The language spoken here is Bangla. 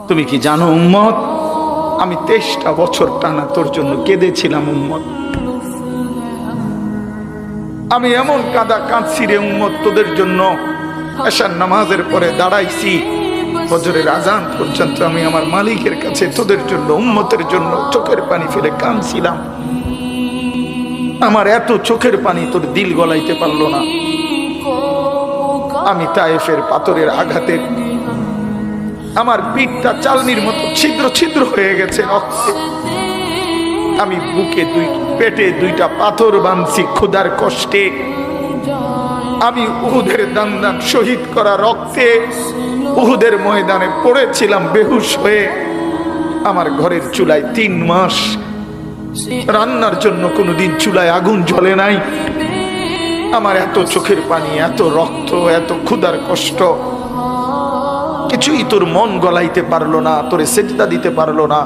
তুমি কি জানো উম্মত, আমি 23টা বছর টানা তোর জন্য কেঁদেছিলাম উম্মত। আমি এমন কাঁদা কাঁদছি রে উম্মত তোদের জন্য। এশার নামাজের পরে দাঁড়াইছি, ফজরের আজান পর্যন্ত আমি আমার মালিকের কাছে তোদের জন্য, উম্মতের জন্য চোখের পানি ফেলে কাঁদছিলাম। আমার এত চোখের পানি তোর দিল গলাইতে পারলো না। আমি তায়েফের পাথরের আঘাতে আমার পিঠটা চালনির মতো ছিদ্র ছিদ্র হয়ে গেছে রক্তে। আমি বুকে পেটে 2টা পাথর বাঁধছি ক্ষুধার কষ্টে। আমি উহুদের দান শহীদ করা রক্তে উহুদের ময়দানে পড়েছিলাম বেহুশ হয়ে। আমার ঘরের চুলায় 3 মাস রান্নার জন্য কোনোদিন চুলায় আগুন জ্বলে নাই। আমার এত চোখের পানি, এত রক্ত, এত ক্ষুধার কষ্ট, কিছুই তোর মন গলাইতে পারলো না, তোরে সেজদা দিতে পারলো না।